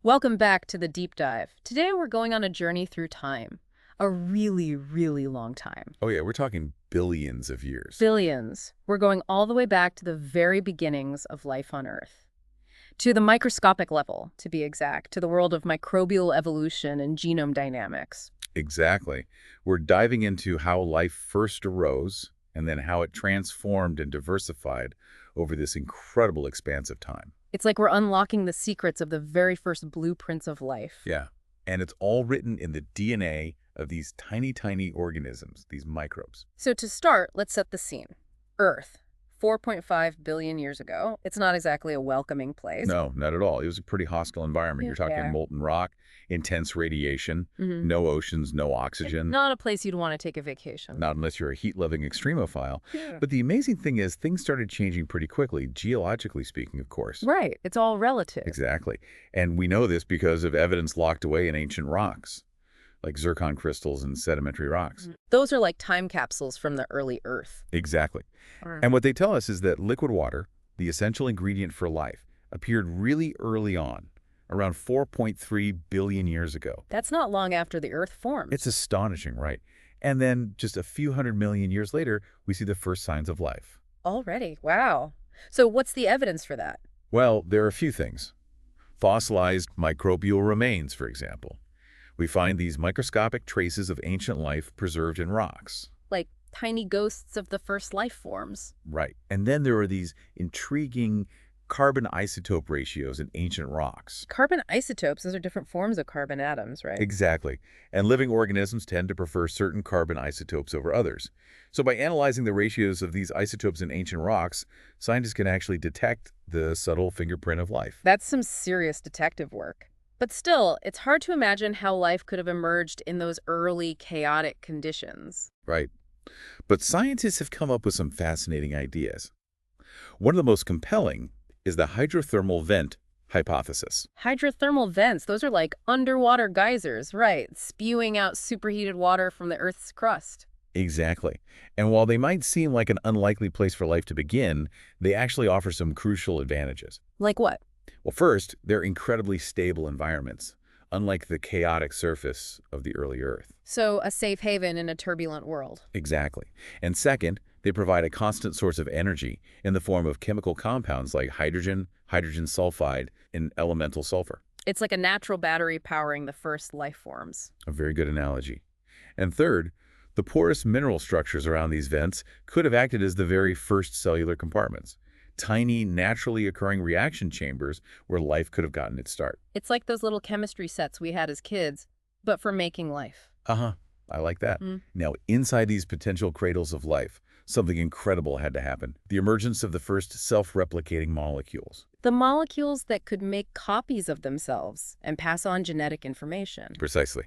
Welcome back to the deep dive. Today we're going on a journey through time. A really, really long time. Oh yeah, we're talking billions of years. Billions. We're going all the way back to the very beginnings of life on Earth. To the microscopic level, to be exact, to the world of microbial evolution and genome dynamics. Exactly. We're diving into how life first arose and then how it transformed and diversified over this incredible expanse of time. It's like we're unlocking the secrets of the very first blueprints of life. Yeah. And it's all written in the DNA of these tiny, tiny organisms, these microbes. So to start, let's set the scene. Earth, 4.5 billion years ago. It's not exactly a welcoming place. No, not at all. It was a pretty hostile environment. You're talking Yeah. molten rock, intense radiation, no oceans, no oxygen. Not a place you'd want to take a vacation. Not unless you're a heat-loving extremophile. Yeah. But the amazing thing is things started changing pretty quickly, geologically speaking, of course. Right. It's all relative. Exactly. And we know this because of evidence locked away in ancient rocks, like zircon crystals and sedimentary rocks. Those are like time capsules from the early Earth. Exactly. And what they tell us is that liquid water, the essential ingredient for life, appeared really early on, around 4.3 billion years ago. That's not long after the Earth formed. It's astonishing, right? And then just a few hundred million years later, we see the first signs of life. Already. Wow. So what's the evidence for that? Well, there are a few things. Fossilized microbial remains, for example. We find these microscopic traces of ancient life preserved in rocks. Like tiny ghosts of the first life forms. Right. And then there are these intriguing carbon isotope ratios in ancient rocks. Carbon isotopes, those are different forms of carbon atoms, right? Exactly. And living organisms tend to prefer certain carbon isotopes over others. So by analyzing the ratios of these isotopes in ancient rocks, scientists can actually detect the subtle fingerprint of life. That's some serious detective work. But still, it's hard to imagine how life could have emerged in those early chaotic conditions. Right. But scientists have come up with some fascinating ideas. One of the most compelling is the hydrothermal vent hypothesis. Hydrothermal vents, those are like underwater geysers, right? Spewing out superheated water from the Earth's crust. Exactly. And while they might seem like an unlikely place for life to begin, they actually offer some crucial advantages. Like what? Well, first, they're incredibly stable environments, unlike the chaotic surface of the early Earth. So a safe haven in a turbulent world. Exactly. And second, they provide a constant source of energy in the form of chemical compounds like hydrogen, hydrogen sulfide, and elemental sulfur. It's like a natural battery powering the first life forms. A very good analogy. And third, the porous mineral structures around these vents could have acted as the very first cellular compartments, tiny, naturally occurring reaction chambers where life could have gotten its start. It's like those little chemistry sets we had as kids, but for making life. Uh-huh. I like that. Now, inside these potential cradles of life, something incredible had to happen. The emergence of the first self-replicating molecules. The molecules that could make copies of themselves and pass on genetic information. Precisely.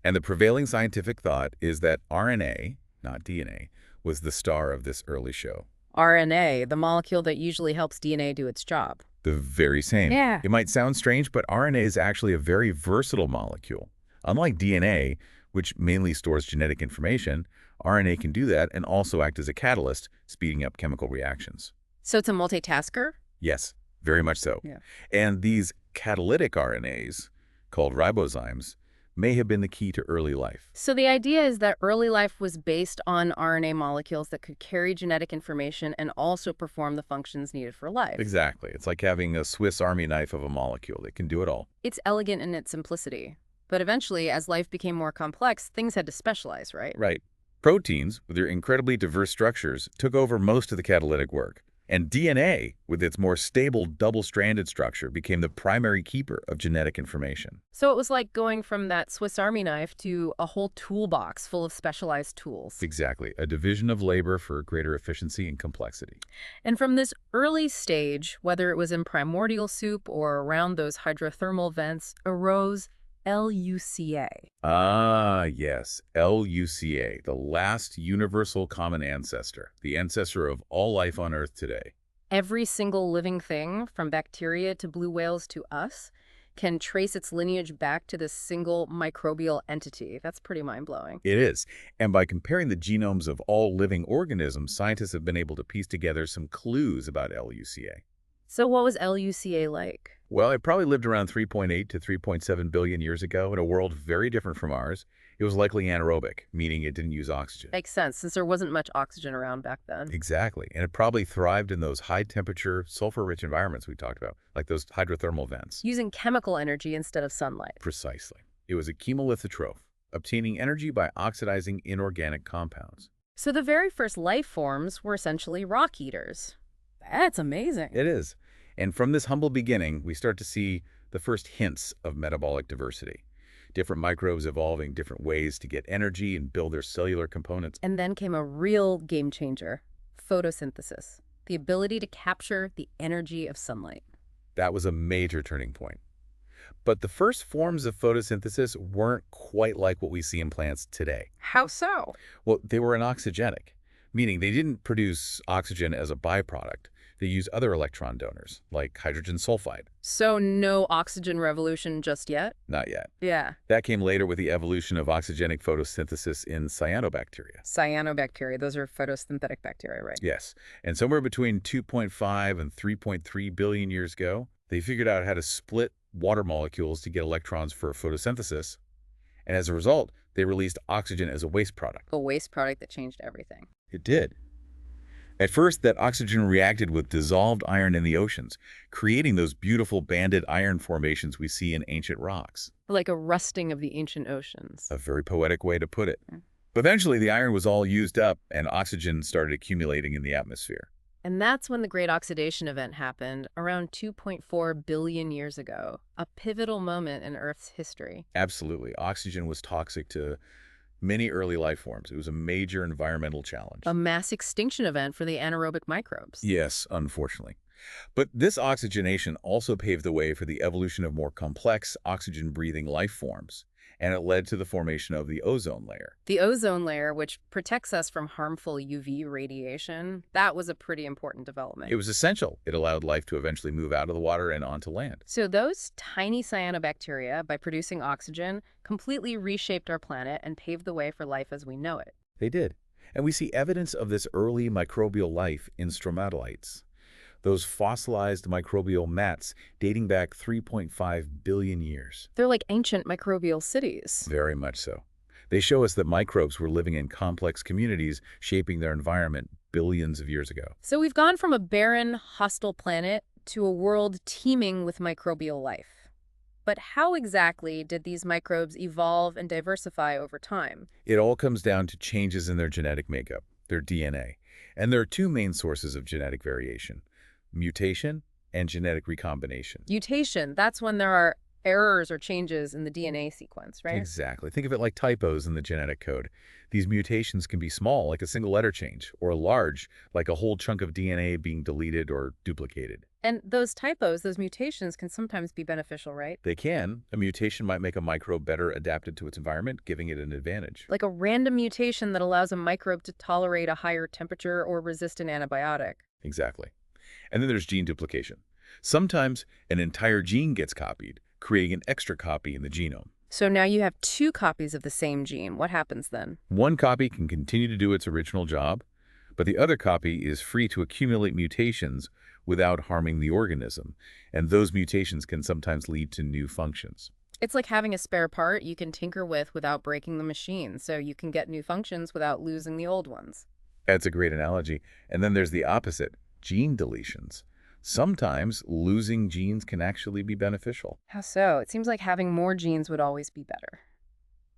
And the prevailing scientific thought is that RNA, not DNA, was the star of this early show. RNA, the molecule that usually helps DNA do its job. The very same. Yeah. It might sound strange, but RNA is actually a very versatile molecule. Unlike DNA, which mainly stores genetic information, RNA can do that and also act as a catalyst, speeding up chemical reactions. So it's a multitasker? Yes, very much so. Yeah. And these catalytic RNAs, called ribozymes, may have been the key to early life. So the idea is that early life was based on RNA molecules that could carry genetic information and also perform the functions needed for life. Exactly. It's like having a Swiss Army knife of a molecule that can do it all. It's elegant in its simplicity. But eventually, as life became more complex, things had to specialize, right? Right. Proteins, with their incredibly diverse structures, took over most of the catalytic work. And DNA, with its more stable double-stranded structure, became the primary keeper of genetic information. So it was like going from that Swiss Army knife to a whole toolbox full of specialized tools. Exactly. A division of labor for greater efficiency and complexity. And from this early stage, whether it was in primordial soup or around those hydrothermal vents, arose LUCA. Ah, yes. LUCA, the last universal common ancestor, the ancestor of all life on Earth today. Every single living thing, from bacteria to blue whales to us, can trace its lineage back to this single microbial entity. That's pretty mind-blowing. It is. And by comparing the genomes of all living organisms, scientists have been able to piece together some clues about LUCA. So what was LUCA like? Well, it probably lived around 3.8 to 3.7 billion years ago in a world very different from ours. It was likely anaerobic, meaning it didn't use oxygen. Makes sense, since there wasn't much oxygen around back then. Exactly. And it probably thrived in those high-temperature, sulfur-rich environments we talked about, like those hydrothermal vents. Using chemical energy instead of sunlight. Precisely. It was a chemolithotroph, obtaining energy by oxidizing inorganic compounds. So the very first life forms were essentially rock eaters. That's amazing. It is. And from this humble beginning, we start to see the first hints of metabolic diversity. Different microbes evolving different ways to get energy and build their cellular components. And then came a real game changer, photosynthesis, the ability to capture the energy of sunlight. That was a major turning point. But the first forms of photosynthesis weren't quite like what we see in plants today. How so? Well, they were anoxygenic, meaning they didn't produce oxygen as a byproduct. They used other electron donors, like hydrogen sulfide. So no oxygen revolution just yet? Not yet. Yeah. That came later with the evolution of oxygenic photosynthesis in cyanobacteria. Cyanobacteria, those are photosynthetic bacteria, right? Yes, and somewhere between 2.5 and 3.3 billion years ago, they figured out how to split water molecules to get electrons for photosynthesis, and as a result, they released oxygen as a waste product. A waste product that changed everything. It did. At first, that oxygen reacted with dissolved iron in the oceans, creating those beautiful banded iron formations we see in ancient rocks. Like a rusting of the ancient oceans. A very poetic way to put it. Yeah. But eventually, the iron was all used up, and oxygen started accumulating in the atmosphere. And that's when the Great Oxidation Event happened, around 2.4 billion years ago, a pivotal moment in Earth's history. Absolutely. Oxygen was toxic to many early life forms. It was a major environmental challenge. A mass extinction event for the anaerobic microbes. Yes, unfortunately. But this oxygenation also paved the way for the evolution of more complex oxygen-breathing life forms, and it led to the formation of the ozone layer. The ozone layer, which protects us from harmful UV radiation, that was a pretty important development. It was essential. It allowed life to eventually move out of the water and onto land. So those tiny cyanobacteria, by producing oxygen, completely reshaped our planet and paved the way for life as we know it. They did. And we see evidence of this early microbial life in stromatolites, those fossilized microbial mats dating back 3.5 billion years. They're like ancient microbial cities. Very much so. They show us that microbes were living in complex communities, shaping their environment billions of years ago. So we've gone from a barren, hostile planet to a world teeming with microbial life. But how exactly did these microbes evolve and diversify over time? It all comes down to changes in their genetic makeup, their DNA. And there are two main sources of genetic variation: mutation and genetic recombination. Mutation, that's when there are errors or changes in the DNA sequence, right? Exactly. Think of it like typos in the genetic code. These mutations can be small, like a single letter change, or large, like a whole chunk of DNA being deleted or duplicated. And those typos, those mutations can sometimes be beneficial, right? They can. A mutation might make a microbe better adapted to its environment, giving it an advantage. Like a random mutation that allows a microbe to tolerate a higher temperature or resist an antibiotic. Exactly. And then there's gene duplication. Sometimes an entire gene gets copied, creating an extra copy in the genome. So now you have two copies of the same gene. What happens then? One copy can continue to do its original job, but the other copy is free to accumulate mutations without harming the organism, and those mutations can sometimes lead to new functions. It's like having a spare part you can tinker with without breaking the machine, so you can get new functions without losing the old ones. That's a great analogy. And then there's the opposite, gene deletions. Sometimes losing genes can actually be beneficial. How so? It seems like having more genes would always be better.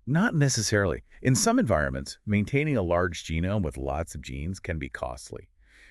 Not necessarily. In some environments, maintaining a large genome with lots of genes can be costly.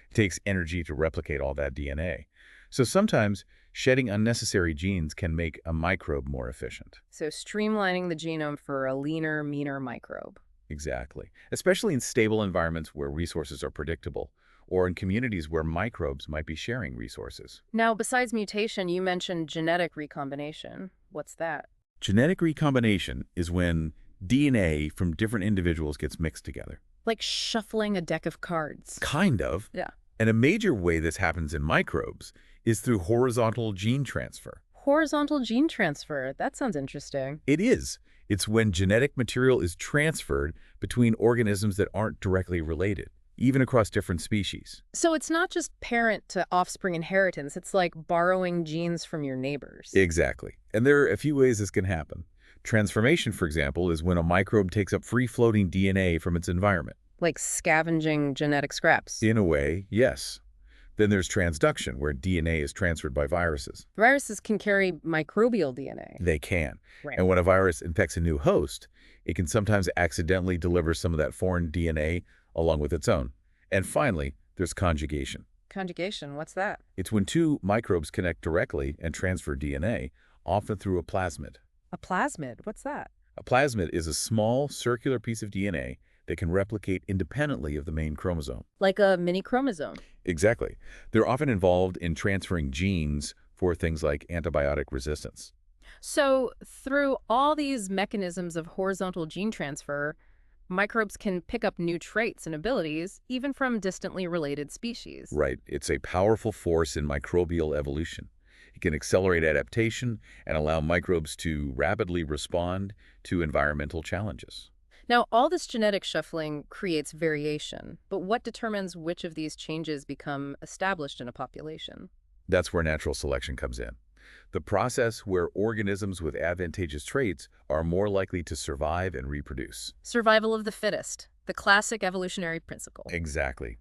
It takes energy to replicate all that DNA. So sometimes shedding unnecessary genes can make a microbe more efficient. So streamlining the genome for a leaner, meaner microbe. Exactly. Especially in stable environments where resources are predictable, or in communities where microbes might be sharing resources. Now, besides mutation, you mentioned genetic recombination. What's that? Genetic recombination is when DNA from different individuals gets mixed together. Like shuffling a deck of cards. Kind of. Yeah. And a major way this happens in microbes is through horizontal gene transfer. Horizontal gene transfer. That sounds interesting. It is. It's when genetic material is transferred between organisms that aren't directly related. even across different species. So it's not just parent to offspring inheritance, it's like borrowing genes from your neighbors. Exactly. And there are a few ways this can happen. Transformation, for example, is when a microbe takes up free-floating DNA from its environment. Like scavenging genetic scraps. In a way, yes. Then there's transduction, where DNA is transferred by viruses. Viruses can carry microbial DNA. They can. Right. And when a virus infects a new host, it can sometimes accidentally deliver some of that foreign DNA along with its own. And finally, there's conjugation. Conjugation, what's that? It's when two microbes connect directly and transfer DNA, often through a plasmid. A plasmid, what's that? A plasmid is a small, circular piece of DNA that can replicate independently of the main chromosome. Like a mini chromosome. Exactly. They're often involved in transferring genes for things like antibiotic resistance. So through all these mechanisms of horizontal gene transfer, microbes can pick up new traits and abilities, even from distantly related species. Right. It's a powerful force in microbial evolution. It can accelerate adaptation and allow microbes to rapidly respond to environmental challenges. Now, all this genetic shuffling creates variation, but what determines which of these changes become established in a population? That's where natural selection comes in. The process where organisms with advantageous traits are more likely to survive and reproduce. Survival of the fittest, the classic evolutionary principle. Exactly.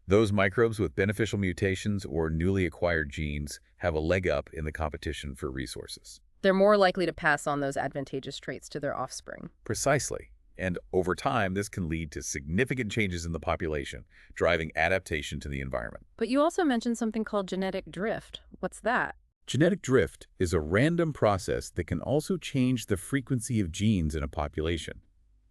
Those microbes with beneficial mutations or newly acquired genes have a leg up in the competition for resources. They're more likely to pass on those advantageous traits to their offspring. Precisely. And over time, this can lead to significant changes in the population, driving adaptation to the environment. But you also mentioned something called genetic drift. What's that? Genetic drift is a random process that can also change the frequency of genes in a population,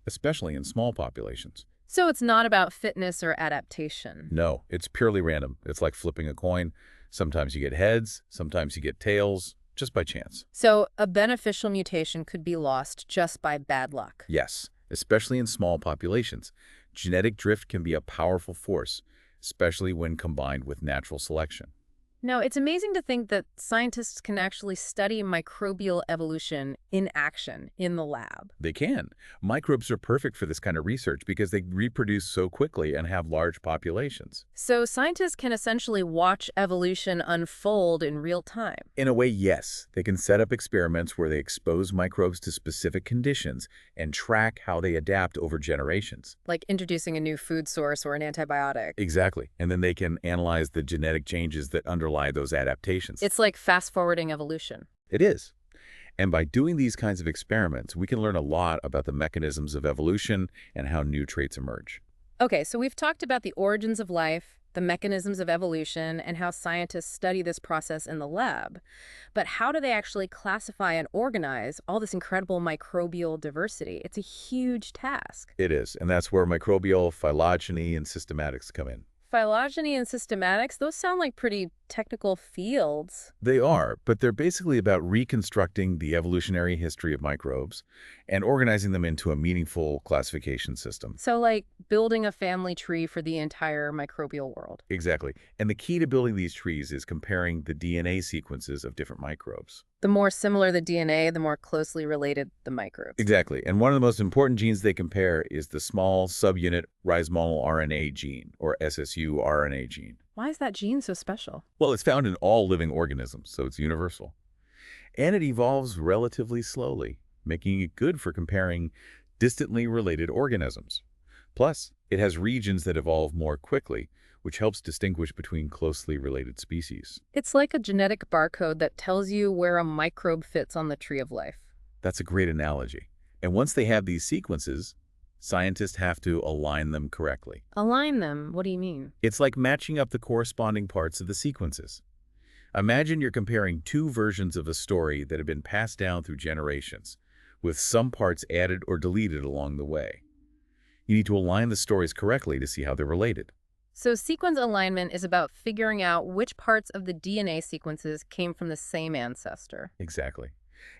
especially in small populations. So it's not about fitness or adaptation. No, it's purely random. It's like flipping a coin. Sometimes you get heads, sometimes you get tails, just by chance. So a beneficial mutation could be lost just by bad luck. Yes, especially in small populations. Genetic drift can be a powerful force, especially when combined with natural selection. Now, it's amazing to think that scientists can actually study microbial evolution in action in the lab. They can. Microbes are perfect for this kind of research because they reproduce so quickly and have large populations. So scientists can essentially watch evolution unfold in real time. In a way, yes. They can set up experiments where they expose microbes to specific conditions and track how they adapt over generations. Like introducing a new food source or an antibiotic. Exactly. And then they can analyze the genetic changes that underlie those adaptations. It's like fast-forwarding evolution. It is. And by doing these kinds of experiments, we can learn a lot about the mechanisms of evolution and how new traits emerge. Okay, so we've talked about the origins of life, the mechanisms of evolution, and how scientists study this process in the lab. But how do they actually classify and organize all this incredible microbial diversity? It's a huge task. It is. And that's where microbial, phylogeny, and systematics come in. Phylogeny and systematics, those sound like pretty technical fields. They are, but they're basically about reconstructing the evolutionary history of microbes and organizing them into a meaningful classification system. So like building a family tree for the entire microbial world. Exactly. And the key to building these trees is comparing the DNA sequences of different microbes. The more similar the DNA, the more closely related the microbes. Exactly. And one of the most important genes they compare is the small subunit rhizomal RNA gene, or SSU RNA gene. Why is that gene so special? Well, it's found in all living organisms, so it's universal. And it evolves relatively slowly, making it good for comparing distantly related organisms. Plus, it has regions that evolve more quickly, which helps distinguish between closely related species. It's like a genetic barcode that tells you where a microbe fits on the tree of life. That's a great analogy. And once they have these sequences, scientists have to align them correctly. Align them? What do you mean? It's like matching up the corresponding parts of the sequences. Imagine you're comparing two versions of a story that have been passed down through generations, with some parts added or deleted along the way. You need to align the stories correctly to see how they're related. So sequence alignment is about figuring out which parts of the DNA sequences came from the same ancestor. Exactly.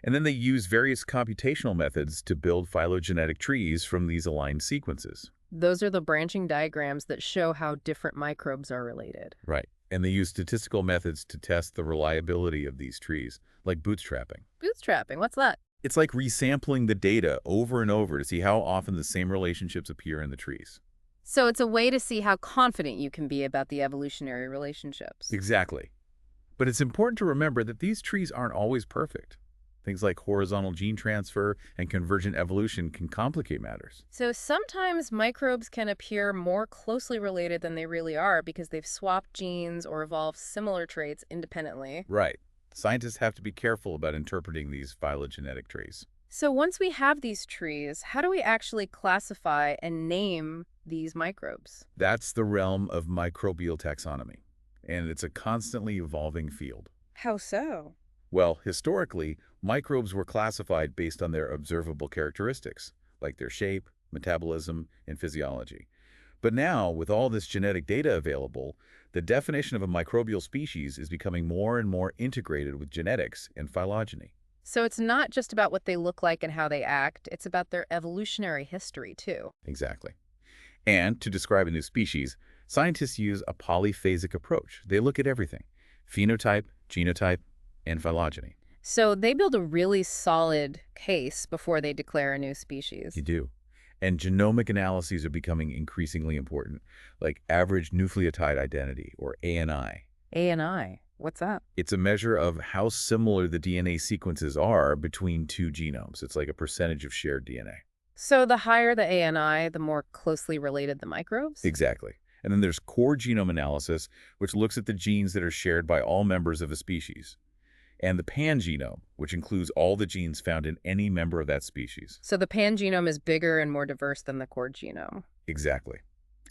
And then they use various computational methods to build phylogenetic trees from these aligned sequences. Those are the branching diagrams that show how different microbes are related. Right. And they use statistical methods to test the reliability of these trees, like bootstrapping. Bootstrapping, what's that? It's like resampling the data over and over to see how often the same relationships appear in the trees. So it's a way to see how confident you can be about the evolutionary relationships. Exactly. But it's important to remember that these trees aren't always perfect. Things like horizontal gene transfer and convergent evolution can complicate matters. So sometimes microbes can appear more closely related than they really are because they've swapped genes or evolved similar traits independently. Right. Scientists have to be careful about interpreting these phylogenetic trees. So once we have these trees, how do we actually classify and name these microbes? That's the realm of microbial taxonomy, and it's a constantly evolving field. How so? Well, historically, microbes were classified based on their observable characteristics, like their shape, metabolism, and physiology. But now, with all this genetic data available, the definition of a microbial species is becoming more and more integrated with genetics and phylogeny. So it's not just about what they look like and how they act, it's about their evolutionary history too. Exactly. And to describe a new species, scientists use a polyphasic approach. They look at everything: phenotype, genotype, and phylogeny. So they build a really solid case before they declare a new species. You do. And genomic analyses are becoming increasingly important, like average nucleotide identity, or ANI. ANI, what's that? It's a measure of how similar the DNA sequences are between two genomes. It's like a percentage of shared DNA. So the higher the ANI, the more closely related the microbes? Exactly. And then there's core genome analysis, which looks at the genes that are shared by all members of a species. And the pangenome, which includes all the genes found in any member of that species. So the pangenome is bigger and more diverse than the core genome. Exactly.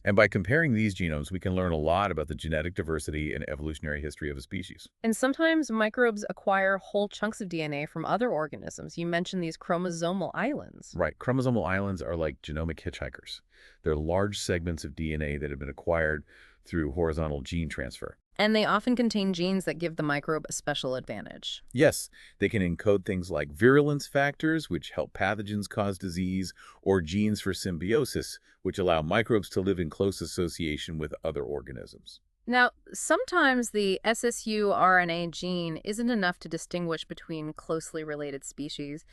And by comparing these genomes, we can learn a lot about the genetic diversity and evolutionary history of a species. And sometimes microbes acquire whole chunks of DNA from other organisms. You mentioned these chromosomal islands. Right. Chromosomal islands are like genomic hitchhikers. They're large segments of DNA that have been acquired through horizontal gene transfer. And they often contain genes that give the microbe a special advantage. Yes, they can encode things like virulence factors, which help pathogens cause disease, or genes for symbiosis, which allow microbes to live in close association with other organisms. Now, sometimes the SSU-RNA gene isn't enough to distinguish between closely related species.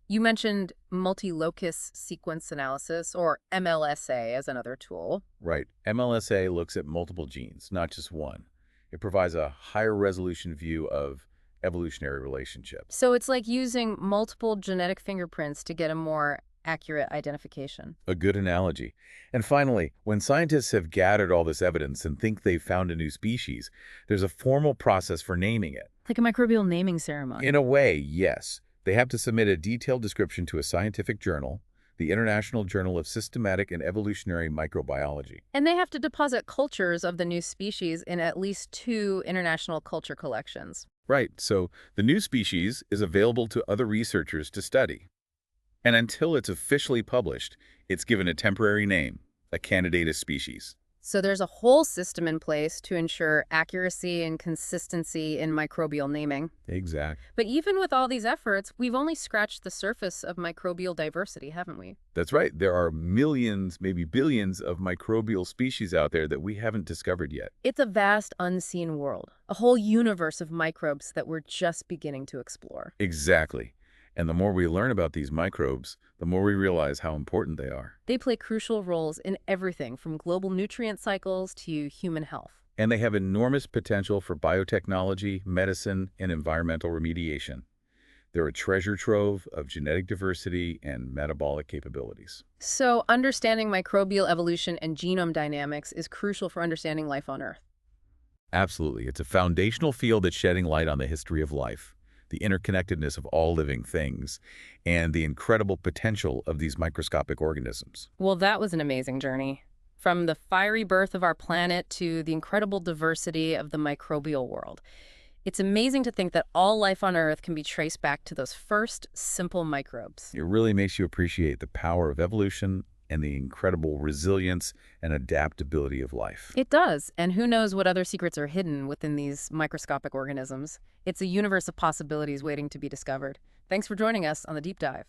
You mentioned multi-locus sequence analysis, or MLSA, as another tool. Right. MLSA looks at multiple genes, not just one. It provides a higher resolution view of evolutionary relationships. So it's like using multiple genetic fingerprints to get a more accurate identification. A good analogy. And finally, when scientists have gathered all this evidence and think they've found a new species, there's a formal process for naming it. Like a microbial naming ceremony. In a way, yes. They have to submit a detailed description to a scientific journal, the International Journal of Systematic and Evolutionary Microbiology. And they have to deposit cultures of the new species in at least 2 international culture collections. Right, so the new species is available to other researchers to study. And until it's officially published, it's given a temporary name, a candidate species. So there's a whole system in place to ensure accuracy and consistency in microbial naming. Exact. But even with all these efforts, we've only scratched the surface of microbial diversity, haven't we? That's right. There are millions, maybe billions of microbial species out there that we haven't discovered yet. It's a vast, unseen world, a whole universe of microbes that we're just beginning to explore. Exactly. And the more we learn about these microbes, the more we realize how important they are. They play crucial roles in everything from global nutrient cycles to human health. And they have enormous potential for biotechnology, medicine, and environmental remediation. They're a treasure trove of genetic diversity and metabolic capabilities. So understanding microbial evolution and genome dynamics is crucial for understanding life on Earth. Absolutely. It's a foundational field that's shedding light on the history of life, the interconnectedness of all living things, and the incredible potential of these microscopic organisms. Well, that was an amazing journey. From the fiery birth of our planet to the incredible diversity of the microbial world. It's amazing to think that all life on Earth can be traced back to those first simple microbes. It really makes you appreciate the power of evolution and the incredible resilience and adaptability of life. It does, and who knows what other secrets are hidden within these microscopic organisms. It's a universe of possibilities waiting to be discovered. Thanks for joining us on The Deep Dive.